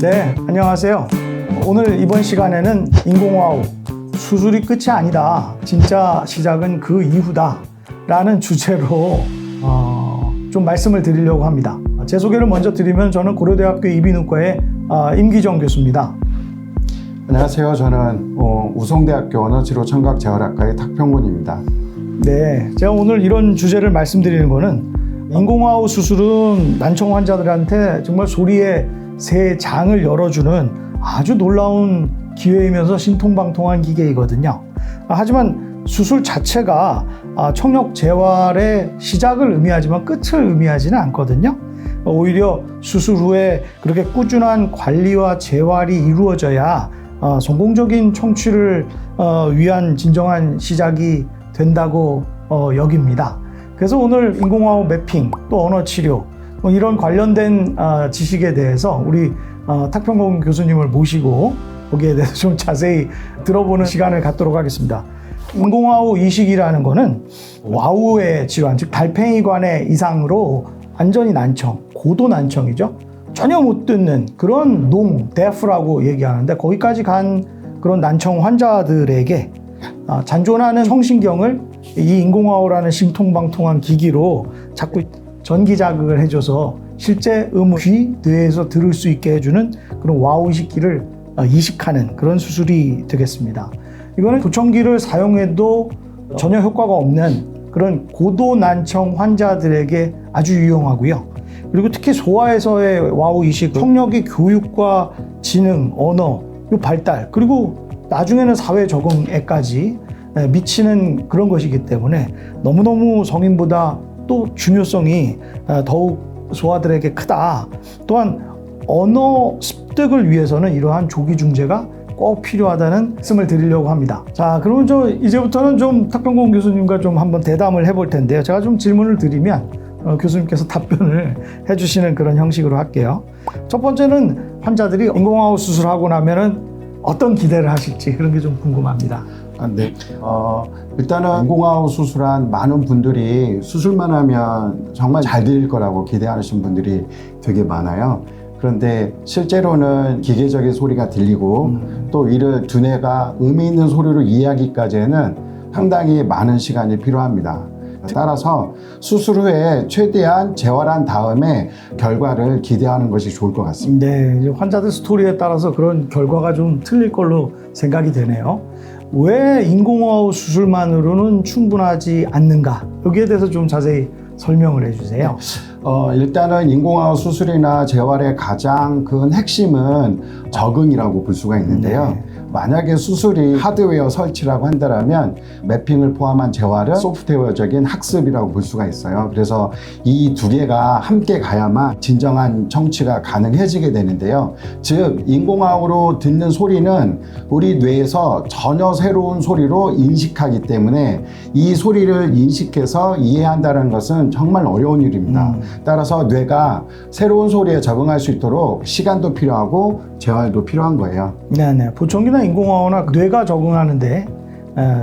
네, 안녕하세요. 오늘 이번 시간에는 인공호흡 수술이 끝이 아니다. 진짜 시작은 그 이후다. 라는 주제로 좀 말씀을 드리려고 합니다. 제 소개를 먼저 드리면 저는 고려대학교 이비인후과의 임기정 교수입니다. 안녕하세요. 저는 우송대학교 언어치료청각재활학과의 탁평곤입니다. 네, 제가 오늘 이런 주제를 말씀드리는 거는 인공호흡 수술은 난청 환자들한테 정말 소리의 새 장을 열어주는 아주 놀라운 기회이면서 신통방통한 기계이거든요. 하지만 수술 자체가 청력 재활의 시작을 의미하지만 끝을 의미하지는 않거든요. 오히려 수술 후에 그렇게 꾸준한 관리와 재활이 이루어져야 성공적인 청취를 위한 진정한 시작이 된다고 여깁니다. 그래서 오늘 인공호흡 매핑 또 언어치료 이런 관련된 지식에 대해서 우리 탁평곤 교수님을 모시고 거기에 대해서 좀 자세히 들어보는 시간을 갖도록 하겠습니다. 인공호흡 이식이라는 거는 와우의 질환, 즉 달팽이관의 이상으로 완전히 난청, 고도 난청이죠. 전혀 못 듣는 그런 데프라고 얘기하는데 거기까지 간 그런 난청 환자들에게 잔존하는 청신경을 이 인공호흡이라는 신통방통한 기기로 자꾸 전기 자극을 해줘서 실제 귀, 뇌에서 들을 수 있게 해주는 그런 와우 이식기를 이식하는 그런 수술이 되겠습니다. 이거는 도청기를 사용해도 전혀 효과가 없는 그런 고도 난청 환자들에게 아주 유용하고요. 그리고 특히 소아에서의 와우 이식, 청력의 교육과 지능, 언어, 발달, 그리고 나중에는 사회 적응에까지 미치는 그런 것이기 때문에 너무너무 성인보다 또 중요성이 더욱 소아들에게 크다. 또한 언어 습득을 위해서는 이러한 조기 중재가 꼭 필요하다는 말씀을 드리려고 합니다. 자, 그러면 이제부터는 좀 탁평곤 교수님과 좀 한번 대담을 해볼 텐데요. 제가 좀 질문을 드리면 교수님께서 답변을 해주시는 그런 형식으로 할게요. 첫 번째는 환자들이 인공호흡 수술하고 나면은 어떤 기대를 하실지 그런 게 좀 궁금합니다. 네. 일단은 인공호흡 수술한 많은 분들이 수술만 하면 정말 잘 들릴 거라고 기대하시는 분들이 되게 많아요. 그런데 실제로는 기계적인 소리가 들리고 또 이를 두뇌가 의미 있는 소리로 이해하기까지는 상당히 많은 시간이 필요합니다. 따라서 수술 후에 최대한 재활한 다음에 결과를 기대하는 것이 좋을 것 같습니다. 네, 이제 환자들 스토리에 따라서 그런 결과가 좀 틀릴 걸로 생각이 되네요. 왜 인공호흡 수술만으로는 충분하지 않는가? 여기에 대해서 좀 자세히 설명을 해주세요. 일단은 인공호흡 수술이나 재활의 가장 큰 핵심은 적응이라고 볼 수가 있는데요. 네. 만약에 수술이 하드웨어 설치라고 한다면 매핑을 포함한 재활은 소프트웨어적인 학습이라고 볼 수가 있어요. 그래서 이 두 개가 함께 가야만 진정한 청취가 가능해지게 되는데요. 즉 인공호흡으로 듣는 소리는 우리 뇌에서 전혀 새로운 소리로 인식하기 때문에 이 소리를 인식해서 이해한다는 것은 정말 어려운 일입니다. 따라서 뇌가 새로운 소리에 적응할 수 있도록 시간도 필요하고 재활도 필요한 거예요. 네네. 보청기나 인공호흡이나 뇌가 적응하는데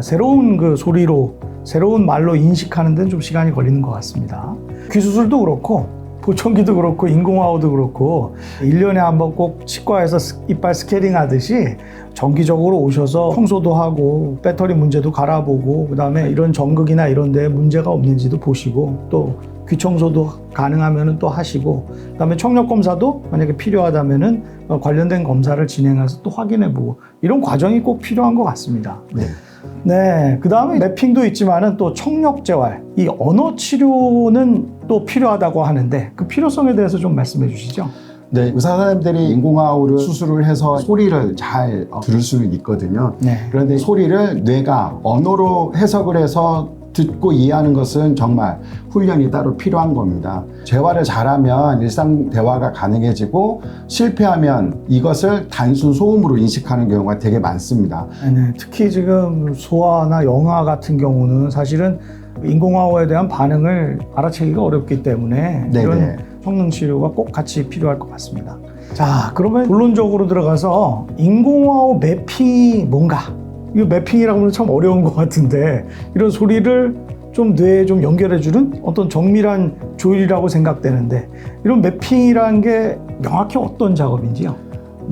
새로운 그 소리로 새로운 말로 인식하는 데는 좀 시간이 걸리는 것 같습니다. 귀 수술도 그렇고 보청기도 그렇고 인공호흡도 그렇고 1년에 한번 꼭 치과에서 이빨 스케일링 하듯이 정기적으로 오셔서 청소도 하고 배터리 문제도 갈아보고 그다음에 이런 전극이나 이런 데 문제가 없는지도 보시고 또 귀 청소도 가능하면 또 하시고 그다음에 청력 검사도 만약에 필요하다면은 관련된 검사를 진행해서 또 확인해보고 이런 과정이 꼭 필요한 것 같습니다. 네, 그다음에 매핑도 있지만은 또 청력 재활, 이 언어 치료는 또 필요하다고 하는데 그 필요성에 대해서 좀 말씀해 주시죠. 네, 의사 선생님들이 인공호흡을 수술을 해서 소리를 잘 들을 수는 있거든요. 네. 그런데 소리를 뇌가 언어로 해석을 해서 듣고 이해하는 것은 정말 훈련이 따로 필요한 겁니다. 재활을 잘하면 일상 대화가 가능해지고 실패하면 이것을 단순 소음으로 인식하는 경우가 되게 많습니다. 네, 특히 지금 소아나 영아 같은 경우는 사실은 인공호흡에 대한 반응을 알아채기가 어렵기 때문에 네네. 이런 성능 치료가 꼭 같이 필요할 것 같습니다. 자, 그러면 본론적으로 들어가서 인공호흡 매핑이 뭔가? 이 매핑이라고 하면 참 어려운 것 같은데 이런 소리를 좀 뇌에 좀 연결해주는 어떤 정밀한 조율이라고 생각되는데 이런 매핑이라는 게 명확히 어떤 작업인지요?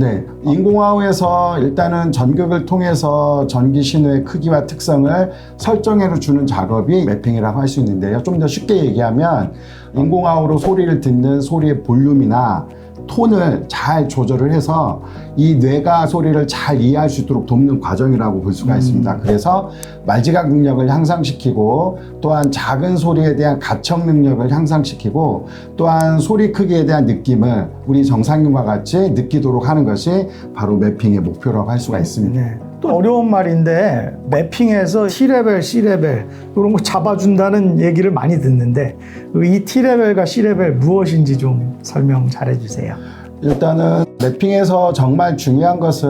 네, 인공화호에서 일단은 전극을 통해서 전기 신호의 크기와 특성을 설정해 주는 작업이 매핑이라고 할 수 있는데요. 좀 더 쉽게 얘기하면 인공화호로 소리를 듣는 소리의 볼륨이나 톤을 잘 조절을 해서 이 뇌가 소리를 잘 이해할 수 있도록 돕는 과정이라고 볼 수가 있습니다. 그래서 말지각 능력을 향상시키고 또한 작은 소리에 대한 가청 능력을 향상시키고 또한 소리 크기에 대한 느낌을 우리 정상인과 같이 느끼도록 하는 것이 바로 매핑의 목표라고 할 수가 있습니다. 네. 또 어려운 말인데 매핑에서 T레벨, C레벨 이런 거 잡아준다는 얘기를 많이 듣는데 이 T레벨과 C레벨 무엇인지 좀 설명 잘해주세요. 일단은 매핑에서 정말 중요한 것은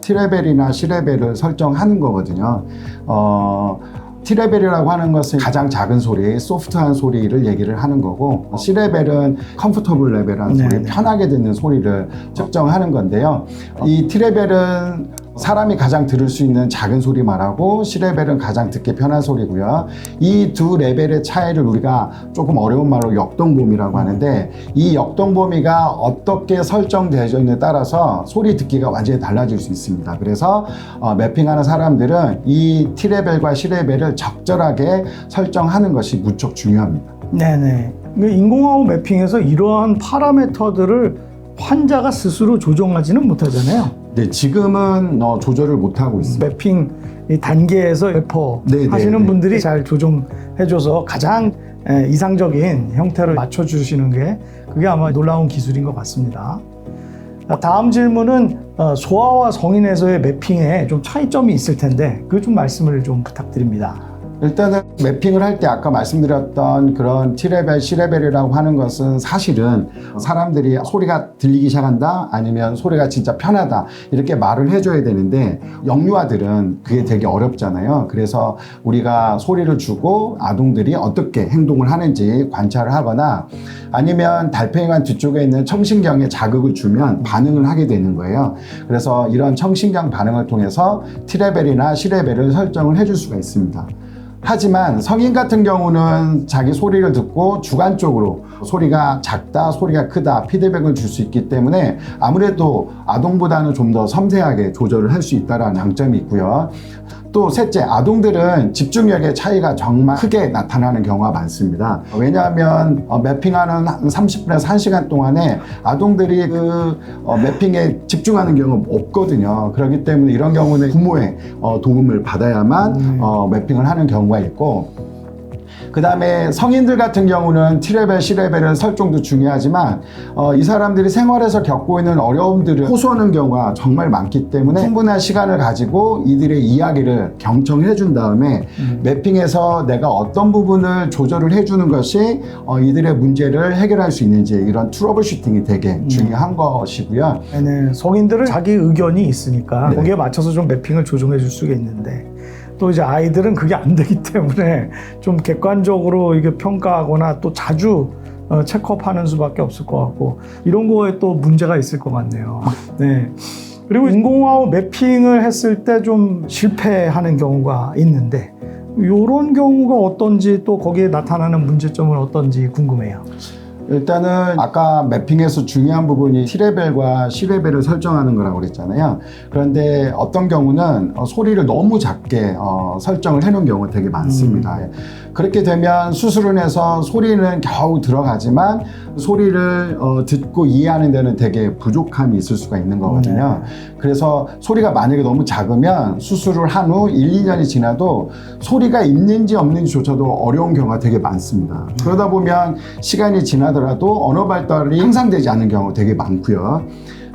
T레벨이나 C레벨을 설정하는 거거든요. T레벨이라고 하는 것은 가장 작은 소리, 소프트한 소리를 얘기를 하는 거고 C레벨은 컴포터블 레벨한 소리, 편하게 듣는 소리를 측정하는 건데요. 이 T레벨은 사람이 가장 들을 수 있는 작은 소리 말하고 C레벨은 가장 듣기 편한 소리고요. 이 두 레벨의 차이를 우리가 조금 어려운 말로 역동범위라고 하는데 이 역동범위가 어떻게 설정되어있느냐에 따라서 소리 듣기가 완전히 달라질 수 있습니다. 그래서 매핑하는 사람들은 이 T레벨과 C레벨을 적절하게 설정하는 것이 무척 중요합니다. 네네. 인공화호 매핑에서 이러한 파라미터들을 환자가 스스로 조정하지는 못하잖아요. 네, 지금은 조절을 못하고 있습니다. 매핑 이 단계에서 래퍼 하시는 분들이 잘 조정해줘서 가장 이상적인 형태를 맞춰주시는 게 그게 아마 놀라운 기술인 것 같습니다. 다음 질문은 소아와 성인에서의 매핑에 좀 차이점이 있을 텐데 그 좀 말씀을 좀 부탁드립니다. 일단은 매핑을 할 때 아까 말씀드렸던 그런 T레벨, C레벨이라고 하는 것은 사실은 사람들이 소리가 들리기 시작한다 아니면 소리가 진짜 편하다 이렇게 말을 해줘야 되는데 영유아들은 그게 되게 어렵잖아요. 그래서 우리가 소리를 주고 아동들이 어떻게 행동을 하는지 관찰을 하거나 아니면 달팽이관 뒤쪽에 있는 청신경에 자극을 주면 반응을 하게 되는 거예요. 그래서 이런 청신경 반응을 통해서 T레벨이나 C레벨을 설정을 해줄 수가 있습니다. 하지만 성인 같은 경우는 자기 소리를 듣고 주관적으로 소리가 작다, 소리가 크다 피드백을 줄 수 있기 때문에 아무래도 아동보다는 좀 더 섬세하게 조절을 할 수 있다는 장점이 있고요. 또 셋째, 아동들은 집중력의 차이가 정말 크게 나타나는 경우가 많습니다. 왜냐하면 매핑하는 30분에서 1시간 동안에 아동들이 그 매핑에 집중하는 경우가 없거든요. 그렇기 때문에 이런 경우는 부모의 도움을 받아야만 매핑을 하는 경우가 있고 그 다음에 성인들 같은 경우는 T레벨, C레벨은 설정도 중요하지만 이 사람들이 생활에서 겪고 있는 어려움들을 호소하는 경우가 정말 많기 때문에 충분한 시간을 가지고 이들의 이야기를 경청해 준 다음에 매핑에서 내가 어떤 부분을 조절을 해주는 것이 이들의 문제를 해결할 수 있는지 이런 트러블 슈팅이 되게 중요한 것이고요. 네, 성인들은 자기 의견이 있으니까 네. 거기에 맞춰서 좀 매핑을 조정해 줄 수가 있는데 또 이제 아이들은 그게 안 되기 때문에 좀 객관적으로 이게 평가하거나 또 자주 체크업하는 수밖에 없을 것 같고 이런 거에 또 문제가 있을 것 같네요. 네. 그리고 인공화호 매핑을 했을 때 좀 실패하는 경우가 있는데 이런 경우가 어떤지 또 거기에 나타나는 문제점은 어떤지 궁금해요. 일단은 아까 매핑에서 중요한 부분이 T레벨과 C레벨을 설정하는 거라고 그랬잖아요. 그런데 어떤 경우는 소리를 너무 작게 설정을 해놓은 경우가 되게 많습니다. 그렇게 되면 수술을 해서 소리는 겨우 들어가지만 소리를 듣고 이해하는 데는 되게 부족함이 있을 수가 있는 거거든요. 그래서 소리가 만약에 너무 작으면 수술을 한 후 1, 2년이 지나도 소리가 있는지 없는지조차도 어려운 경우가 되게 많습니다. 그러다 보면 시간이 지나더라도 언어 발달이 향상되지 않는 경우가 되게 많고요.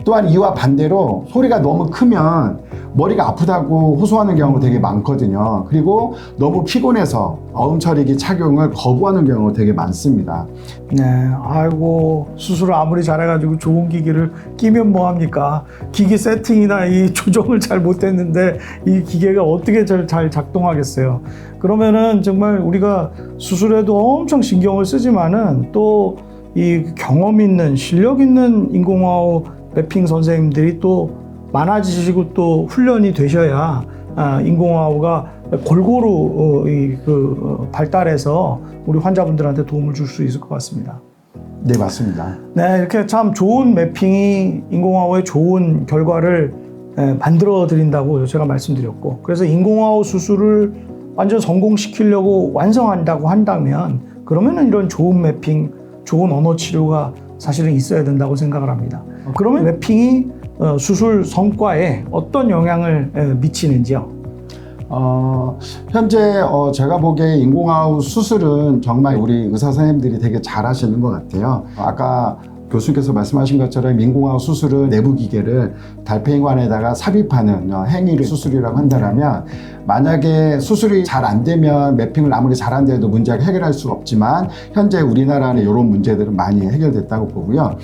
또한 이와 반대로 소리가 너무 크면 머리가 아프다고 호소하는 경우가 되게 많거든요. 그리고 너무 피곤해서 어음처리기 착용을 거부하는 경우가 되게 많습니다. 네, 아이고 수술을 아무리 잘해가지고 좋은 기기를 끼면 뭐합니까? 기기 세팅이나 이 조정을 잘 못했는데 이 기계가 어떻게 잘 작동하겠어요? 그러면은 정말 우리가 수술에도 엄청 신경을 쓰지만은 또 이 경험 있는 실력 있는 인공화호 매핑 선생님들이 또 많아지시고 또 훈련이 되셔야 인공화호가 골고루 발달해서 우리 환자분들한테 도움을 줄 수 있을 것 같습니다. 네, 맞습니다. 네, 이렇게 참 좋은 매핑이 인공화호의 좋은 결과를 만들어 드린다고 제가 말씀드렸고, 그래서 인공화호 수술을 완전 성공시키려고 완성한다고 한다면 그러면은 이런 좋은 매핑, 좋은 언어 치료가 사실은 있어야 된다고 생각을 합니다. 그러면 매핑이 수술 성과에 어떤 영향을 미치는지요? 현재 제가 보기에 인공화호 수술은 정말 우리 의사 선생님들이 되게 잘 하시는 것 같아요. 아까 교수님께서 말씀하신 것처럼 인공화호 수술은 내부 기계를 달팽이관에다가 삽입하는 행위를 수술이라고 한다면, 만약에 수술이 잘 안 되면 매핑을 아무리 잘한데도 문제가 해결할 수가 없지만 현재 우리나라는 이런 문제들은 많이 해결됐다고 보고요.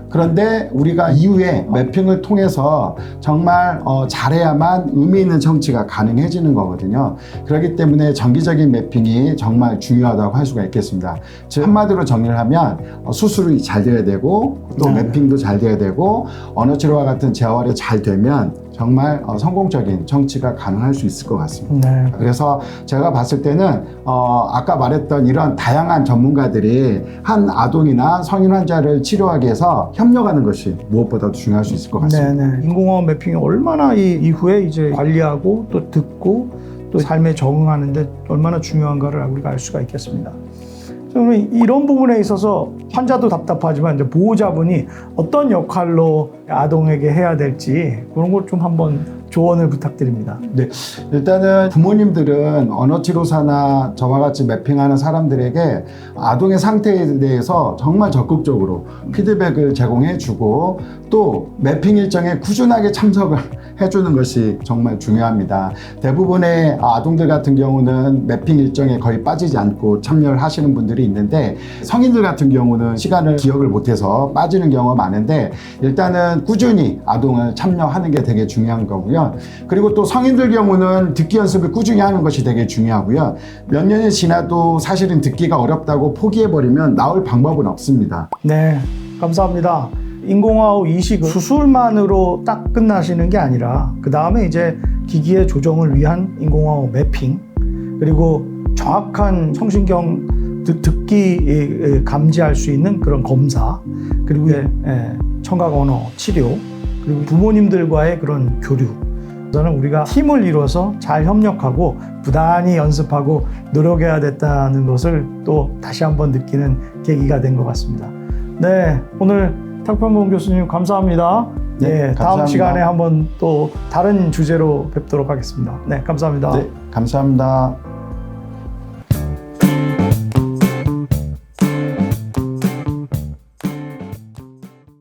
그런데 우리가 이후에 매핑을 통해서 정말 잘해야만 의미 있는 청취가 가능해지는 거거든요. 그렇기 때문에 정기적인 매핑이 정말 중요하다고 할 수가 있겠습니다. 즉 한마디로 정리를 하면 수술이 잘 돼야 되고 또 매핑도 잘 돼야 되고 언어 치료와 같은 재활이 잘 되면 정말 성공적인 청취가 가능할 수 있을 것 같습니다. 네. 그래서 제가 봤을 때는 아까 말했던 이런 다양한 전문가들이 한 아동이나 성인 환자를 치료하기 위해서 협력하는 것이 무엇보다도 중요할 수 있을 것 같습니다. 네네. 인공화호 매핑이 얼마나 이 이후에 이제 관리하고 또 듣고 또 삶에 적응하는데 얼마나 중요한가를 우리가 알 수가 있겠습니다. 그러면 이런 부분에 있어서 환자도 답답하지만 이제 보호자분이 어떤 역할로 아동에게 해야 될지 그런 걸 좀 한번 조언을 부탁드립니다. 네, 일단은 부모님들은 언어치료사나 저와 같이 매핑하는 사람들에게 아동의 상태에 대해서 정말 적극적으로 피드백을 제공해주고 또 매핑 일정에 꾸준하게 참석을 해주는 것이 정말 중요합니다. 대부분의 아동들 같은 경우는 매핑 일정에 거의 빠지지 않고 참여를 하시는 분들이 있는데, 성인들 같은 경우는 시간을 기억을 못해서 빠지는 경우가 많은데, 일단은 꾸준히 아동을 참여하는 게 되게 중요한 거고요. 그리고 또 성인들 경우는 듣기 연습을 꾸준히 하는 것이 되게 중요하고요. 몇 년이 지나도 사실은 듣기가 어렵다고 포기해버리면 나올 방법은 없습니다. 네, 감사합니다. 인공화호 이식은 수술만으로 딱 끝나시는 게 아니라 그 다음에 이제 기기의 조정을 위한 인공화호 매핑, 그리고 정확한 성신경 듣기 감지할 수 있는 그런 검사, 그리고 청각 언어 치료, 그리고 부모님들과의 그런 교류, 저는 우리가 팀을 이뤄서 잘 협력하고 부단히 연습하고 노력해야 됐다는 것을 또 다시 한번 느끼는 계기가 된 것 같습니다. 네, 오늘 탁평공 교수님 감사합니다. 네, 다음 감사합니다. 시간에 한번 또 다른 주제로 뵙도록 하겠습니다. 네, 감사합니다. 네, 감사합니다.